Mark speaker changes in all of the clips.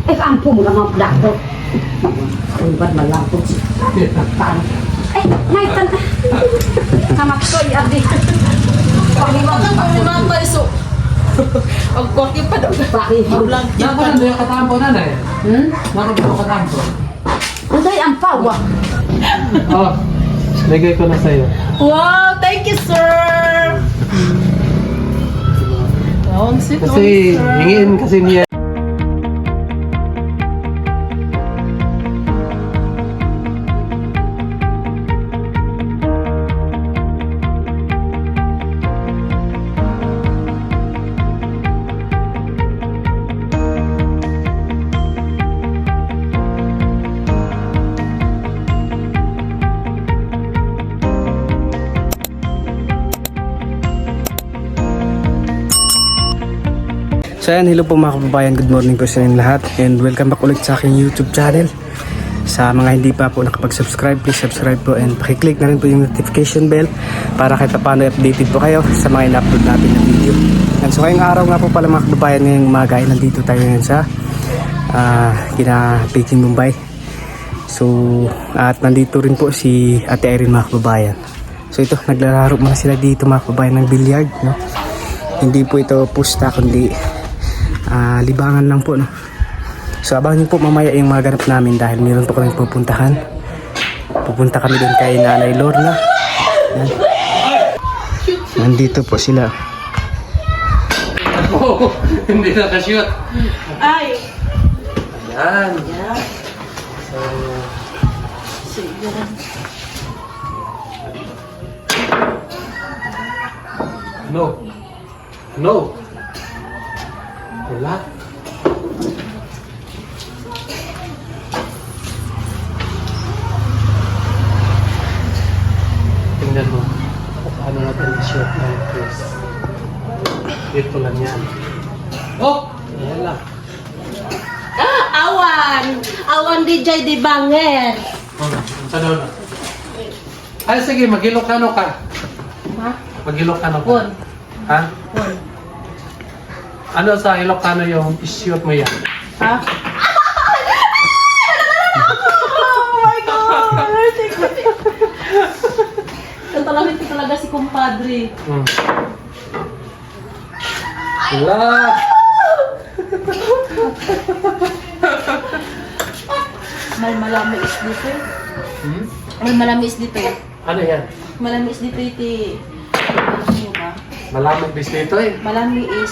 Speaker 1: Eh, ampo mo naman dako. Ubat malapot si Tan. Eh, may tan. Kamat ko abi.
Speaker 2: Pag-ibang peso. Ang kwaki pa daw. Mablang.
Speaker 3: Nakabulan doon yung katampo na na eh. Nakabulan katampo.
Speaker 1: Uday ang pawa.
Speaker 3: Oh, lagay ko na sa'yo.
Speaker 2: Wow, thank you, sir.
Speaker 3: Kasi hingin kasi niya. So ayan, hello po mga kababayan, good morning po sa inyong lahat and welcome back ulit sa aking YouTube channel. Sa mga hindi pa po nakapag-subscribe, please subscribe po and pakiclick na rin po yung notification bell para kahit paano updated po kayo sa mga in-upload natin na video. And so ngayong araw nga po pala mga kababayan, ngayong umaga ay nandito tayo ngayon sa Peking, Mumbai. So at nandito rin po si Ate Irene mga kababayan. So ito, naglalaro muna sila dito mga kababayan ng billiard, no? Hindi po ito pusta kundi libangan lang po, no? So abangan niyo po mamaya yung mga ganap namin dahil meron po kami pupuntahan. Pupunta kami din kay Nanay Lorna. Yan. Nandito po sila. Oh, hindi nakashoot.
Speaker 2: Ay.
Speaker 3: Yan. No. No. Wala. Tingnan mo. Paano natin i-short na yung face. Dito lang yan. Oh! Ayan lang.
Speaker 2: Awan. Awan DJ di Banger.
Speaker 3: Sa daw na. Ay, sige. Mag-Ilocano ka.
Speaker 2: Ha?
Speaker 3: Mag-Ilocano ka.
Speaker 2: Bon.
Speaker 3: Ha?
Speaker 2: Bon.
Speaker 3: Ano sa Ilocano yung i-shoot mo yan?
Speaker 2: Ha? Oh my God! Tatalangit ko talaga si kumpadre.
Speaker 3: Wala!
Speaker 2: May malamis dito eh. May malamis dito eh.
Speaker 3: Ano yan?
Speaker 2: Malamis dito iti. Ano ba?
Speaker 3: Malamang bis dito eh.
Speaker 2: Malami is.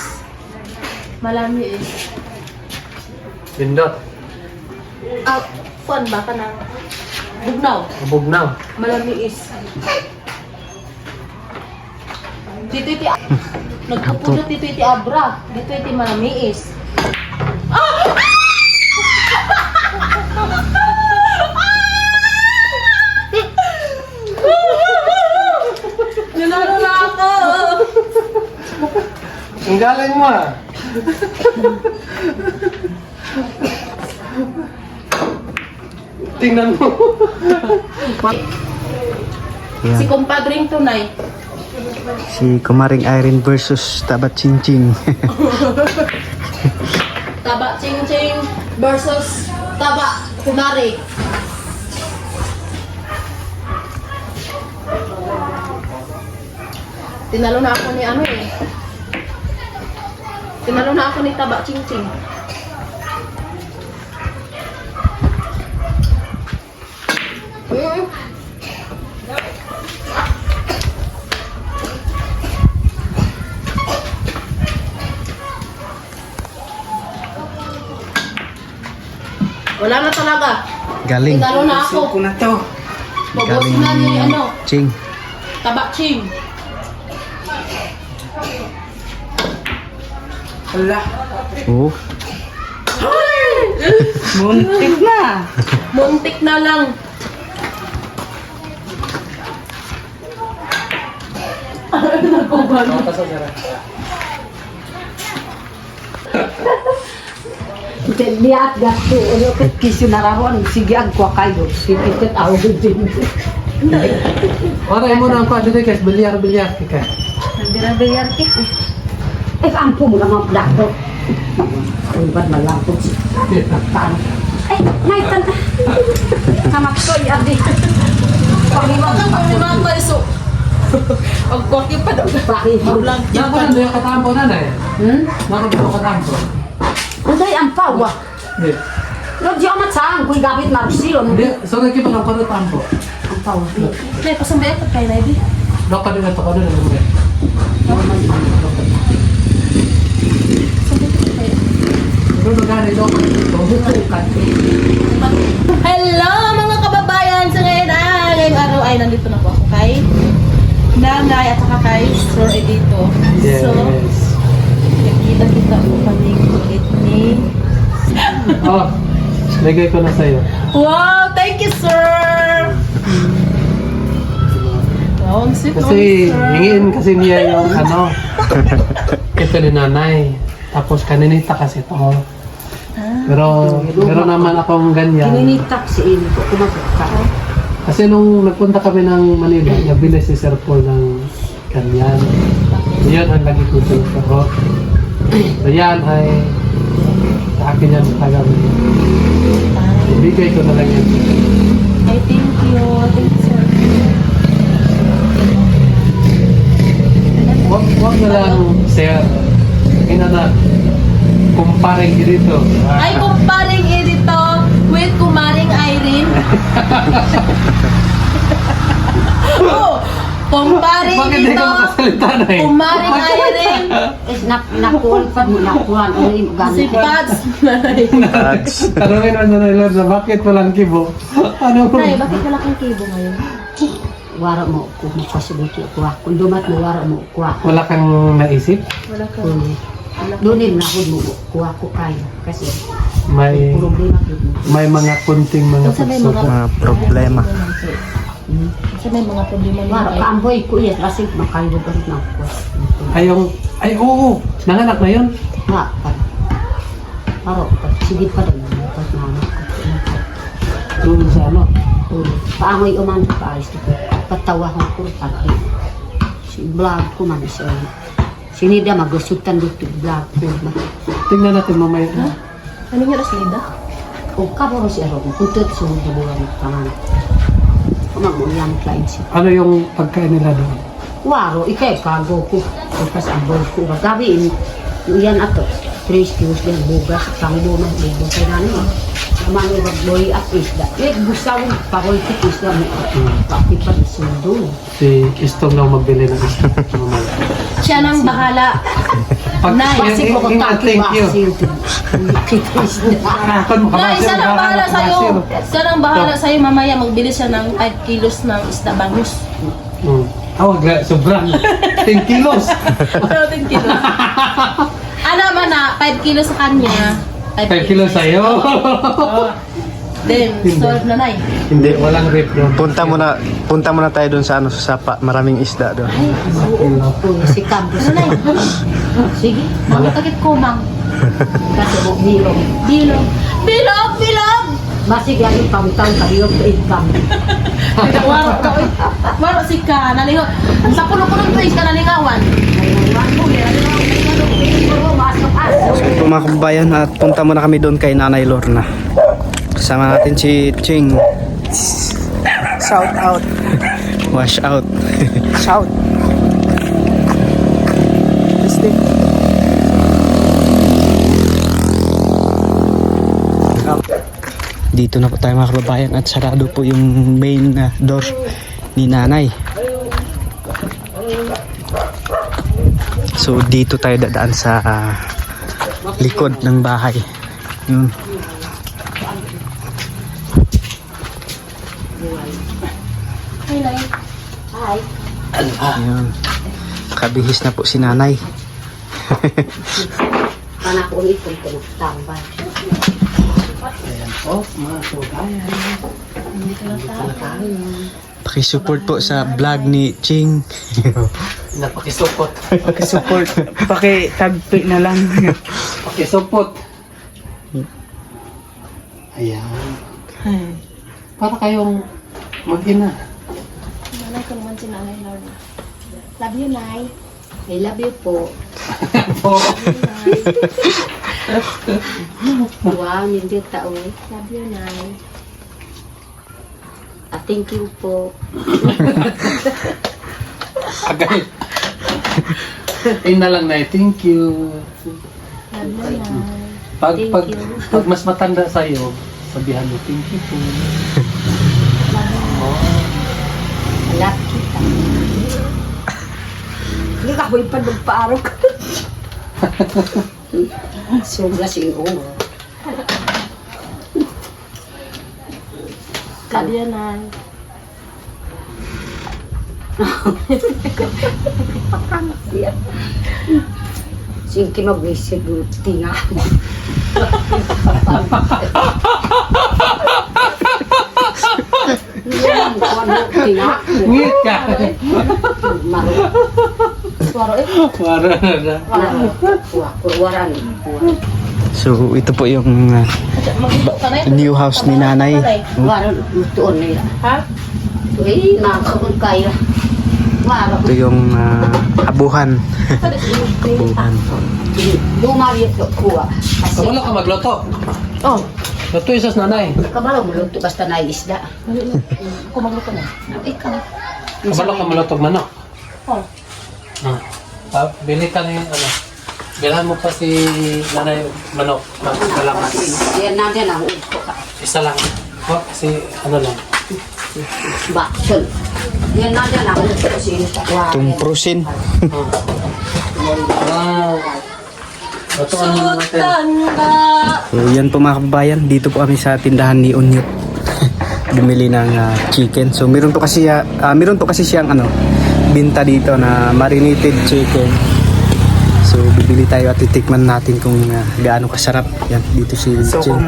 Speaker 3: Pindot.
Speaker 2: Fun ba ka na? Bugnaw.
Speaker 3: Mabugnaw.
Speaker 2: Malami is. Dito iti. Nagpupulot dito iti abra. Dito iti malami is. Nanalo na ako!
Speaker 3: Ang galing mo ah. Tingnan mo.
Speaker 2: Si kumpadring tunay.
Speaker 4: Si Kumaring Irene versus Tabat Chinching.
Speaker 2: Taba Ching Ching versus Taba Kumari. Tinalo na ako ni ano eh. Tinalo na ako ni Taba Ching Ching. Wala na talaga.
Speaker 4: Galing.
Speaker 2: Tinalo na ako.
Speaker 4: na to.
Speaker 2: Bobosin na ni ano,
Speaker 4: Ching.
Speaker 2: Taba Ching.
Speaker 3: Hala.
Speaker 4: Oh.
Speaker 2: Muntik na. Muntik na lang.
Speaker 1: Lihat gato, ano kat kisyo nararon, sige agwa kayo, sige kat awag din.
Speaker 3: Oray mo na ang kwado din kasi bilyar-bilyar ka.
Speaker 2: Nagbilang-bilyar ka.
Speaker 1: Eh, ampo mo naman dako. Ubat malapot si Tan. Nay tan. Kamat ko abi.
Speaker 2: Pag-iwan ka, pag-iwan ka, iso. Ang korte pa daw. Lang.
Speaker 5: Yan pa yung katampo na eh. Nakapito katampo.
Speaker 1: Uday ang pawa.
Speaker 5: Hindi.
Speaker 1: Lo di amat sang kuy gabit marsilo.
Speaker 5: Hindi. So nagkipa ng katampo.
Speaker 1: Ang pawa.
Speaker 2: Nay, pasambay ka kay Nay, di.
Speaker 5: Doktor din ito ka doon. Pero magkano doktor?
Speaker 2: Hello mga kababayan! So ngayong araw ay nandito na po ako kay Nanay at saka kay Sir Edito.
Speaker 5: Yes.
Speaker 2: So, nakita po kami ulit ni...
Speaker 5: Oh, lagay ko na sa'yo.
Speaker 2: Wow! Thank you, sir! Wow, ang sweet
Speaker 5: Kasi hingin kasi niya yung ano. Ito ni nanay. Tapos kaninita kasi ito. Pero naman akong ganyan.
Speaker 1: Kininitak si Ino ko kumagka.
Speaker 5: Kasi nung nagpunta kami ng Manila, nabili si Sir Paul ng ganyan. Yan ang lagi ko pero so yan ay sa akin yan talagang ibigay ko na lang yan.
Speaker 2: Ay, thank you. Thank you, sir.
Speaker 5: Wag na lang sir. Inana kumparing dito.
Speaker 2: Ay, kumparing Edito with kumaring Irene. Oh, kumparing
Speaker 5: Bakit di
Speaker 2: Edito,
Speaker 5: ka makasalita na eh?
Speaker 2: kumaring Irene.
Speaker 1: Es nakuha pa nakuha
Speaker 2: Si
Speaker 1: ano ganit.
Speaker 2: Pads.
Speaker 5: Tanungin mo na Lord na bakit walang kibo? Ano po?
Speaker 2: Nay, bakit wala kang kibo ngayon?
Speaker 1: Wara mo ko mapasubuti ko. Kung dumat mo wara mo kuha.
Speaker 5: Wala kang naisip?
Speaker 2: Wala kang...
Speaker 1: Doon na ako mo kuha ko kaya kasi
Speaker 5: May
Speaker 1: problema ko.
Speaker 5: may mga kunting mga
Speaker 2: Sa may
Speaker 5: pagsubok.
Speaker 4: Mga problema.
Speaker 2: Sa may mga problema niya.
Speaker 1: Wara kaamboy ko yes kasi makayo ba rin ako.
Speaker 5: Ay oo, nanganak na yun.
Speaker 1: Ha, paro sige pa rin pag naman ko.
Speaker 5: Doon sa ano?
Speaker 1: Paangoy uman pa alis ko. Patawa ko pati. Si vlog ko man siya. Sinida magusutan dito vlog ko.
Speaker 5: Tingnan natin mamaya.
Speaker 2: Ano niya Raslida?
Speaker 1: O kaboro si Aro, kutot sunod na buwan ng tangan. Kumang mo yan client siya.
Speaker 5: Ano yung pagkain nila doon?
Speaker 1: Waro, ikay kago ko. Ikas ang bol ko. Gabi, yan ato. 3 kilos din bugas. Tango na, bugas ay nanin. Amang ibagboy at isda. Gusto ko, paroy ko isda mo. Pakipan sundo.
Speaker 5: Si Istong na magbili ng isda. Mamaya.
Speaker 2: Siya nang bahala. Nay,
Speaker 1: Kasi ko
Speaker 5: Thank you. Nakakon mo
Speaker 2: Nay, siya nang bahala sa'yo.
Speaker 5: kabasir.
Speaker 2: Siya nang bahala sa'yo. Mamaya magbili siya ng 5 kilos ng isda bangus.
Speaker 5: Wag sobrang 10 kilos.
Speaker 2: Pero 10 kilos. Ano man na, 5 kilos sa kanya.
Speaker 5: 5 kilos sa'yo.
Speaker 2: Then, solve na Nay.
Speaker 4: Hindi.
Speaker 5: Walang rip yun.
Speaker 4: Punta muna tayo doon sa ano sa Sapa. Maraming isda doon.
Speaker 1: Si Campos.
Speaker 2: Ano Nay?
Speaker 1: Sige.
Speaker 2: Makakakit ko, Mang.
Speaker 1: Kasi mo bilog.
Speaker 2: Bilog. Bilog! Bilog!
Speaker 1: Masig yan yung pangtang kaliyog sa income.
Speaker 2: Waro si ka, nalingaw. Sa puno-puno to is ka nalingawan.
Speaker 4: So ito mga kababayan at punta muna kami doon kay Nanay Lorna. Kasama natin si Ching.
Speaker 6: Shout out.
Speaker 4: Wash out.
Speaker 6: Shout. Stay.
Speaker 4: Dito na po tayo mga kababayan at sarado po yung main door ni Nanay. So dito tayo dadaan sa likod ng bahay. Yun.
Speaker 2: Hi, Nay.
Speaker 1: Hi.
Speaker 4: Yun. Kabihis na po si Nanay.
Speaker 1: Panak ulit kung tambay.
Speaker 5: Oh, mga kabayan.
Speaker 4: Pakisupport po sa vlog ni Ching.
Speaker 5: Napakisupot.
Speaker 6: Pakisupport. Pakitagpi na lang.
Speaker 5: Pakisupot. Ayan. Para kayong mag-ina.
Speaker 2: Nanay ko naman si Nanay Lorna. Love you, Nay.
Speaker 1: I love you po. Wow, hindi tao eh.
Speaker 2: Love you, Nay.
Speaker 1: Thank you po.
Speaker 5: Agay. Na lang na, thank you.
Speaker 2: Love you, Nay.
Speaker 5: Pag,
Speaker 1: Thank
Speaker 5: pag,
Speaker 1: you.
Speaker 5: pag mas matanda sa'yo, sabihan mo, thank you po.
Speaker 1: Alam kita. Hindi ka ko'y panagpaarok. Sobra siguro.
Speaker 2: Love you, Nay.
Speaker 1: Sige mag-isip tinga. Tinga.
Speaker 5: Ngit ka!
Speaker 2: Suwaro eh.
Speaker 5: Wala na.
Speaker 1: Waran.
Speaker 4: So ito po yung
Speaker 2: Magluto ka na
Speaker 4: new house ni nanay.
Speaker 1: Waran lutuon nila.
Speaker 2: Ha?
Speaker 1: Eh, nakakapag kaya. Waran.
Speaker 4: Ito yung abuhan. Abuhan.
Speaker 1: Dumari ito kuha. Kasi
Speaker 5: Kabalo ka magluto.
Speaker 2: Oh.
Speaker 5: Luto isas nanay.
Speaker 1: kabalo mo luto basta na isda.
Speaker 2: Ako magluto na.
Speaker 1: Ikaw.
Speaker 5: Kabalo ka malutog manok.
Speaker 2: Oh.
Speaker 5: Bili ka na yung ano. Bilhan mo pa si nanay manok. Salamat.
Speaker 1: Yan na din ang upo ka.
Speaker 5: Isa lang. O, kasi ano lang.
Speaker 1: Bakson. Yan na din ang upo siya.
Speaker 4: Itong prusin.
Speaker 5: Ah. Lutuan mo natin.
Speaker 2: Tanda.
Speaker 4: So yan po mga kababayan, dito po kami sa tindahan ni Unyot. Bumili ng chicken. So meron po kasi siyang binta dito na marinated chicken. So bibili tayo at titikman natin kung gaano kasarap. Yan dito si
Speaker 6: So
Speaker 4: Jen.
Speaker 6: kung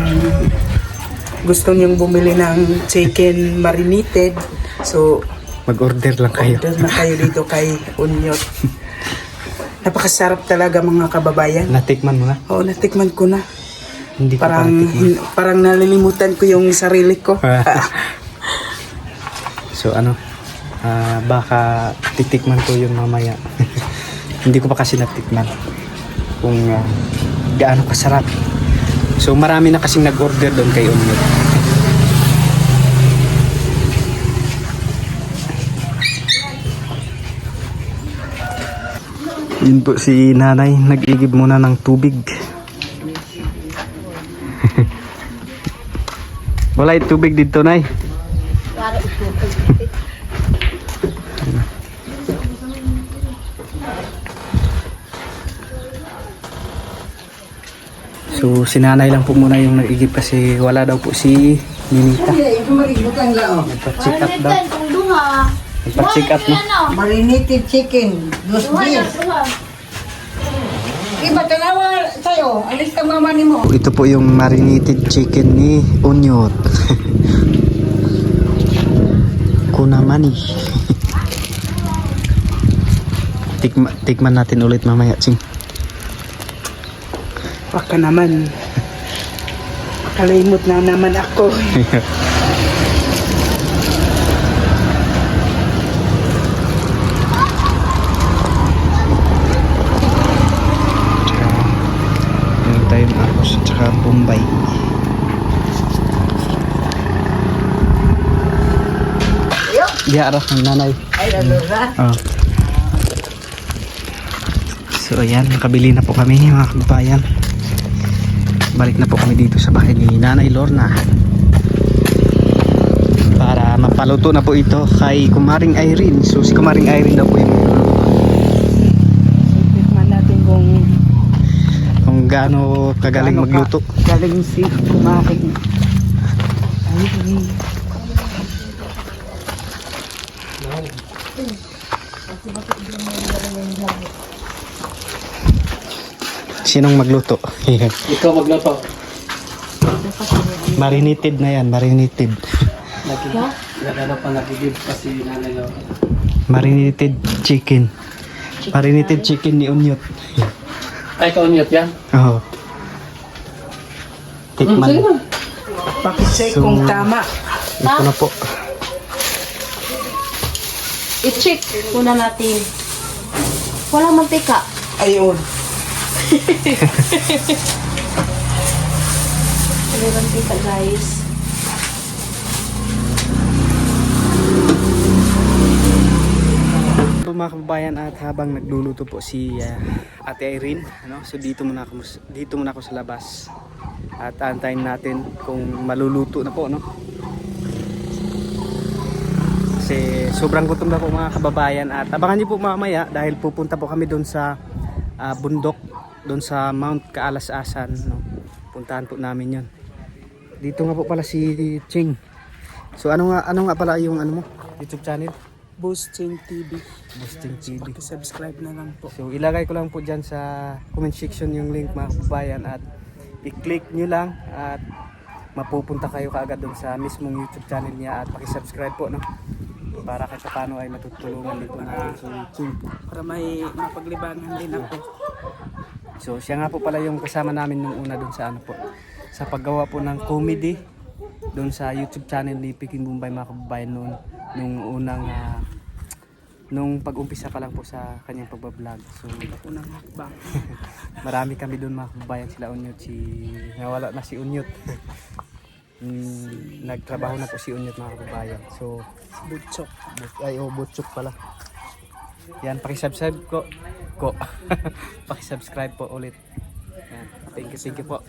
Speaker 6: gusto niyong bumili ng chicken marinated, so
Speaker 4: Mag-order lang kayo.
Speaker 6: order na kayo dito kay Unyot. Napakasarap talaga mga kababayan.
Speaker 4: Natikman mo na?
Speaker 6: Oo, natikman ko na.
Speaker 4: Hindi ko pa
Speaker 6: Parang,
Speaker 4: natikman.
Speaker 6: parang nalilimutan ko yung sarili ko.
Speaker 4: So baka titikman ko yun mamaya. Hindi ko pa kasi natikman kung gaano kasarap. So marami na kasing nag-order doon kay Unyot. Yun po si nanay, nag-igib muna ng tubig. Wala yung tubig dito, nay. So, si nanay lang po muna yung nag-igib kasi wala daw po si Ninita. Nagpa-check up daw. Nagpa-check up na.
Speaker 7: Marinated chicken, dos beef. Iba talawa sa'yo, alis ka mama ni mo.
Speaker 4: Ito po yung marinated chicken ni Unyot. Kunamani. Tikman natin ulit mamaya, Ching.
Speaker 6: Baka naman. Makalimot na naman ako.
Speaker 4: Meron tayong arroz at saka bombay. Yara ng nanay. Oh. So ayan, nakabili na po kami mga kababayan. Balik na po kami dito sa bahay ni Nanay Lorna para mapaluto na po ito kay Kumaring Irene. So si Kumaring Irene daw po yung magluluto.
Speaker 6: Tikman natin
Speaker 4: Kung gaano kagaling
Speaker 6: gaano
Speaker 4: magluto.
Speaker 6: Galing si Kumaring.
Speaker 4: Sinong magluto?
Speaker 5: Ikaw magluto.
Speaker 4: Marinated na yan, marinated.
Speaker 5: Nagano pa nagigib pa si nanay lo.
Speaker 4: Marinated chicken. Marinated chicken ni Unyot.
Speaker 5: Ay, kaunyot yan?
Speaker 4: Oo. Tikman.
Speaker 6: Pakicheck
Speaker 4: So,
Speaker 6: kung tama.
Speaker 4: Ito na po.
Speaker 2: I-check muna natin. Walang mantika.
Speaker 6: Ayun.
Speaker 2: mantika guys.
Speaker 4: So mga kababayan, at habang nagluluto po si Ate Irene, ano? So dito muna ako sa labas. At antayin natin kung maluluto na po, no? Kasi sobrang gutom na po mga kababayan, at abangan niyo po mamaya dahil pupunta po kami doon sa bundok, doon sa Mount Kaalas-asan, no? Puntahan po namin 'yon. Dito nga po pala si Ching. So ano nga pala yung ano mo, YouTube channel?
Speaker 6: Boosting TV.
Speaker 4: Boosting TV.
Speaker 6: Subscribe na lang po.
Speaker 4: So ilagay ko lang po dyan sa comment section yung link mga kababayan, at i-click nyo lang at mapupunta kayo kaagad doon sa mismong YouTube channel niya, at pakisubscribe po, no? Para kahit paano ay matutulungan dito na si Ching.
Speaker 6: Para may mapaglibangan din ako.
Speaker 4: So siya nga po pala yung kasama namin nung una doon sa ano po, sa paggawa po ng comedy doon sa YouTube channel ni Peking Bombay mga kababayan noon, nung unang nung pag-umpisa pa lang po sa kanyang pagbablog. So
Speaker 6: Unang hakbang.
Speaker 4: marami kami doon mga kababayan, sila Unyot, nawala na si Unyot. Nagtrabaho na po si Unyot mga kababayan. So
Speaker 6: Butchok.
Speaker 4: Butchok pala. Yan, pakisubscribe ko. Pakisubscribe po ulit. Yan. Thank you po.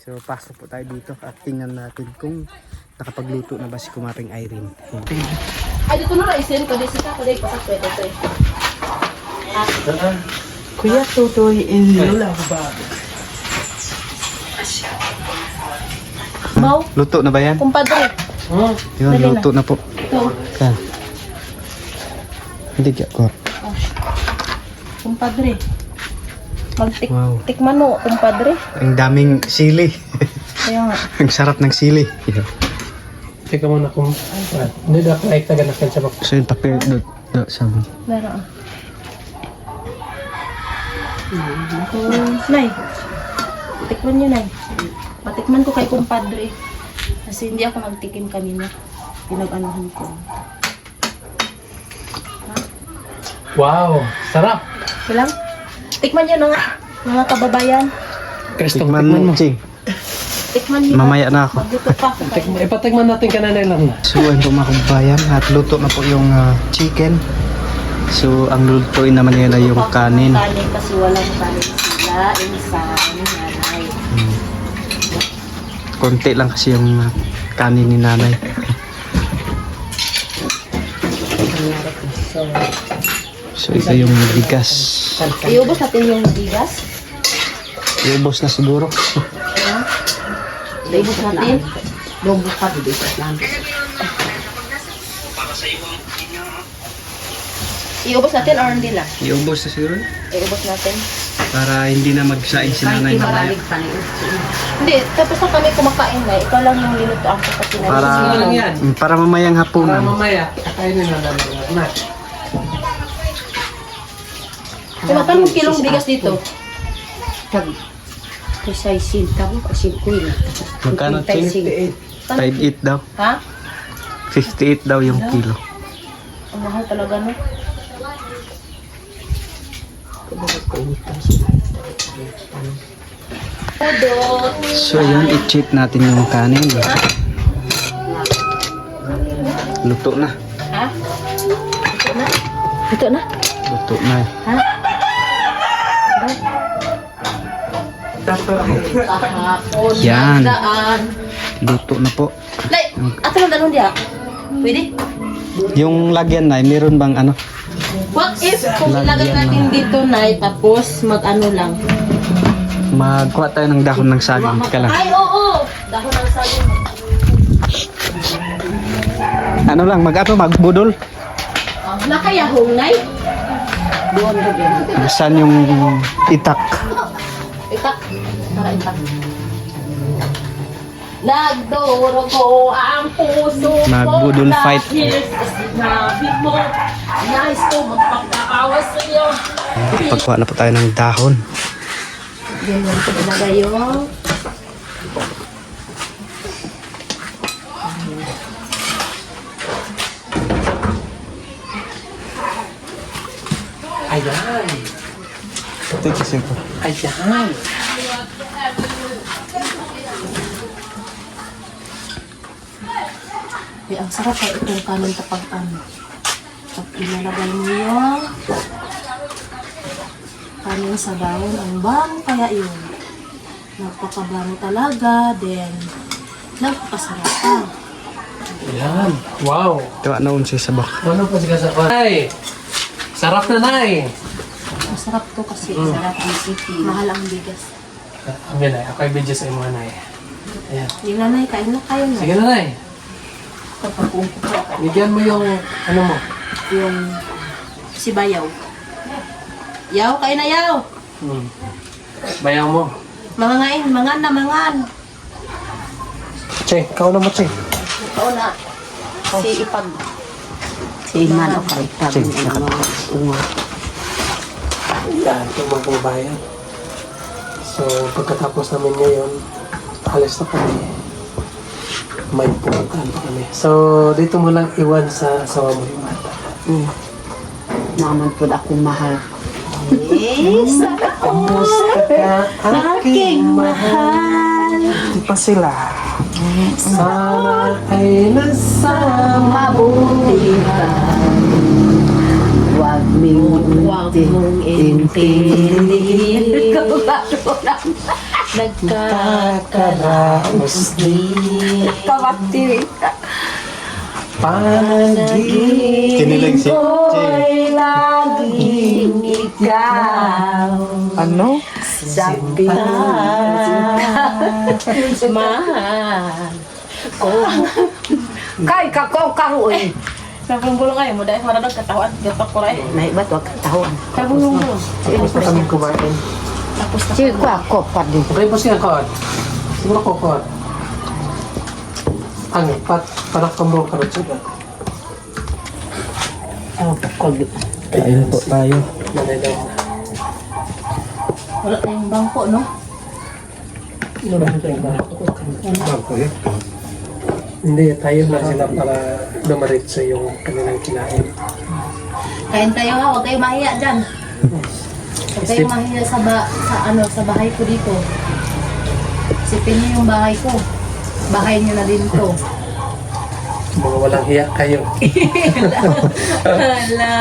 Speaker 4: So pasok po tayo dito at tingnan natin kung nakapagluto na ba si Kumaping Irene.
Speaker 2: Ay, dito na raisin ko. Dito ka. Kuday pa sa pwede ito eh.
Speaker 6: Kuya Tutoy in Lola Bag.
Speaker 2: Mau,
Speaker 4: Luto na ba yan?
Speaker 2: kumpadre.
Speaker 4: Yun,
Speaker 2: Dali na.
Speaker 4: luto na po.
Speaker 2: Ito.
Speaker 4: Saan? Hindi ko.
Speaker 2: Kumpadre.
Speaker 4: Wow.
Speaker 2: Tikman mo, kumpadre.
Speaker 4: Ang daming sili.
Speaker 2: Kaya nga.
Speaker 4: Ang sarap ng sili.
Speaker 5: Teka muna kung... Hindi na ako ay taganakan sa bak.
Speaker 4: So yung papel doon sa
Speaker 2: Meron. Nay, tikman nyo, Nay. Patikman ko kay kumpadre. Kasi hindi ako nagtikim kanina. Pinag-anuhan ko.
Speaker 5: Wow! Sarap!
Speaker 2: Kailang? Tikman nyo na nga, mga kababayan.
Speaker 5: Kristong
Speaker 4: tikman
Speaker 5: tikman mo.
Speaker 4: Ching.
Speaker 2: Tikman nyo
Speaker 4: Mamaya na ako.
Speaker 2: Magluto pa ako kayo.
Speaker 5: Ipatikman natin kananay lang na.
Speaker 4: So ayun po mga kababayan, at luto na po yung chicken. So ang lutuin naman nila yung kanin.
Speaker 2: Kanin kasi walang kanin sila. Insang nanay.
Speaker 4: Konti lang kasi yung kanin ni nanay. So ito yung bigas.
Speaker 2: Iubos natin yung bigas.
Speaker 4: Iubos na siguro.
Speaker 2: Iubos natin.
Speaker 1: Lobos pa dito sa lang.
Speaker 2: Iubos natin or hindi lang?
Speaker 4: Iubos na siguro.
Speaker 2: Iubos natin.
Speaker 4: Para hindi na magsaing si nanay mamaya.
Speaker 1: Maraming panin.
Speaker 2: Hindi, tapos na kami kumakain na. Ikaw lang yung linutoan ko kasi
Speaker 4: Para,
Speaker 5: lang yan.
Speaker 4: para mamayang
Speaker 5: Para
Speaker 4: hapunan.
Speaker 5: mamaya, kainin na namin na.
Speaker 2: Magkano ang kilong bigas dito?
Speaker 1: Tag. Kasi sinta mo kasi queen.
Speaker 4: Magkano, Ching? 5.8 daw.
Speaker 2: Ha?
Speaker 4: 58 daw yung kilo.
Speaker 2: Ang mahal talaga, no? Udot.
Speaker 4: So yun, i-check natin yung kanin. Luto na.
Speaker 2: Ha? Ito na? Ito na?
Speaker 4: Luto na.
Speaker 2: Ha? Kahapon.
Speaker 4: Yan.
Speaker 2: Magdaan.
Speaker 4: Luto na po.
Speaker 2: Nay, ato lang dalon diya. Pwede?
Speaker 4: Yung lagyan na, meron bang ano?
Speaker 2: What if kung ilagay natin dito, Nay, tapos mag-ano lang?
Speaker 4: Magkuha tayo ng dahon ng saging. Teka lang.
Speaker 2: Ay, oo! Dahon ng saging.
Speaker 4: Ano lang, magbudol.
Speaker 2: Nakayahong, Nay?
Speaker 1: Doon na din.
Speaker 4: Saan yung itak?
Speaker 2: Itak. Tara, itak. Nagdurugo ang puso ko
Speaker 4: Magbudol fight.
Speaker 2: dahil sa sinabi mo. Nais ko magpagkakawas sa iyo.
Speaker 4: Pagkuha na po tayo ng dahon.
Speaker 2: Yan lang ito talaga yung
Speaker 5: Ayan!
Speaker 4: Ito kasi po.
Speaker 5: Ayan!
Speaker 2: Okay, ang sarap ay itong kanin kapag ano. Pag ilalagay mo yung kanin sa bawon, ang bango kaya yun. Napakabango talaga, then nagpasarap pa.
Speaker 5: Yan. Wow.
Speaker 3: Ito noon siya sa bak.
Speaker 5: Ano pa siya sa Nay? Sarap na, Nay.
Speaker 2: Masarap to kasi sarap ang city. Mahal ang bigas.
Speaker 5: Ang Nay, ako ay video sa imo, Nay. Ayan.
Speaker 2: Yung nanay, kain na kayo na.
Speaker 5: Sige na, Nay. Bigyan mo yung, ano mo?
Speaker 2: Yung si Bayaw. Yaw, kain na yaw.
Speaker 5: Bayaw mo.
Speaker 2: Mangangain, mangan na mangan.
Speaker 5: Che, ikaw na mo, Che.
Speaker 2: Ikaw na. Si Ipag.
Speaker 1: Si Iman o karitag ng mga unga.
Speaker 5: Yan, ito mga kababayan. So, pagkatapos namin ngayon, alis na kami. May pumuntahan pa kami. So, dito mo lang iwan sa asawa mo yung bata.
Speaker 1: Naman po akong mahal.
Speaker 2: Yes!
Speaker 5: Kamusta ka, aking mahal? Di pa sila. Sana ay nasa
Speaker 1: Mabuti ka. Huwag mong intindihin.
Speaker 5: nagkakaraos din.
Speaker 1: Kapatid.
Speaker 5: Panaginip
Speaker 3: Kinilig si
Speaker 1: Ko'y laging ikaw.
Speaker 5: Ano?
Speaker 1: Sa
Speaker 2: Mahal.
Speaker 1: Kay kako karoon.
Speaker 2: Nabulong-bulong kayo mo dahil maraming katawan. Gapak ko rin.
Speaker 1: May ba't wag katahon.
Speaker 2: Nabulong-bulong.
Speaker 5: Tapos na kami kumain.
Speaker 2: Tapos na.
Speaker 1: Sige ko ako pa din.
Speaker 5: Okay po siya, Kod. Siguro ko, Kod. Ang panak ka mo, karot siya.
Speaker 3: Kain po tayo.
Speaker 5: Nalalaw na.
Speaker 2: Wala tayong bangko, no?
Speaker 5: Hindi, tayo lang sila para dumaritso yung kanilang kinain.
Speaker 2: Kain tayo ha, huwag kayong mahiya dyan. Huwag kayong mahiya sa bahay ko dito. Isipin niyo yung bahay ko. Bahay niyo na din to.
Speaker 5: Mga walang hiya kayo.
Speaker 2: Hala.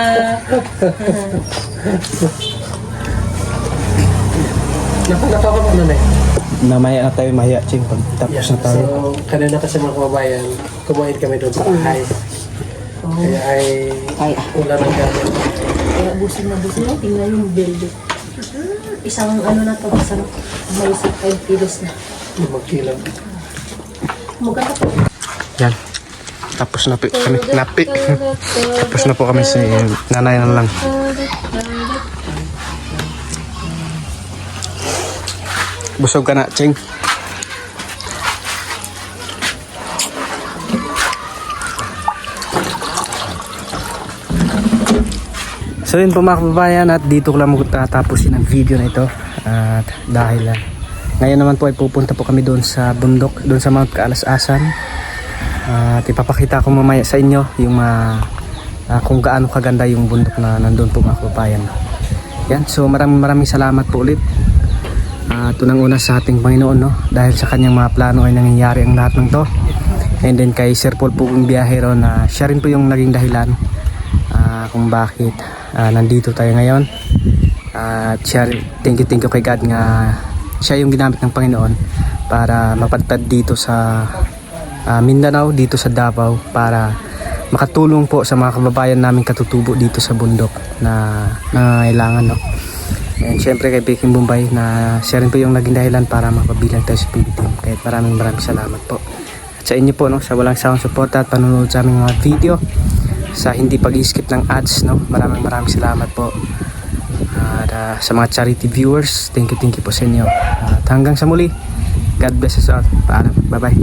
Speaker 5: Natawa ko na eh.
Speaker 3: Mamaya na tayo mahiya, Ching. Pag tapos na tayo.
Speaker 5: So, kanina kasi mga kababayan, kumain kami doon sa bahay. Kaya ay wala ng gamit.
Speaker 2: Kaya busin na. Tingnan yung building. Isang ano na to, isang may 5 kilos na.
Speaker 5: 5 kilo.
Speaker 2: Maganda po.
Speaker 3: Yan. Tapos na po kami. Napi. Tapos na po kami si nanay na lang. Busog ka na, Ching. So yun po mga kababayan, at dito ko lang magtatapusin ang video na ito. At dahil ngayon naman po ay pupunta po kami doon sa bundok, doon sa Mount Kaalasasan. At ipapakita ko mamaya sa inyo yung kung gaano kaganda yung bundok na nandun po mga kababayan. Yan, so maraming salamat po ulit. Tunang-una sa ating Panginoon, no? Dahil sa kanyang mga plano ay nangyayari ang lahat ng to. And then kay Sir Paul po yung biyahero na siya rin po yung naging dahilan kung bakit nandito tayo ngayon. At thank you kay God nga siya yung ginamit ng Panginoon para mapadpad dito sa Mindanao, dito sa Davao, para makatulong po sa mga kababayan namin katutubo dito sa bundok na nangangailangan, no? And syempre kay Peking Bombay na siya rin po yung naging dahilan para mapabilang tayo sa PB Team. Kaya maraming salamat po. At sa inyo po, no, sa walang sawang suporta at panonood sa aming mga video, sa hindi pag-skip ng ads, no, maraming salamat po. At sa mga charity viewers, thank you po sa inyo. At hanggang sa muli, God bless us all. Paalam. Bye bye.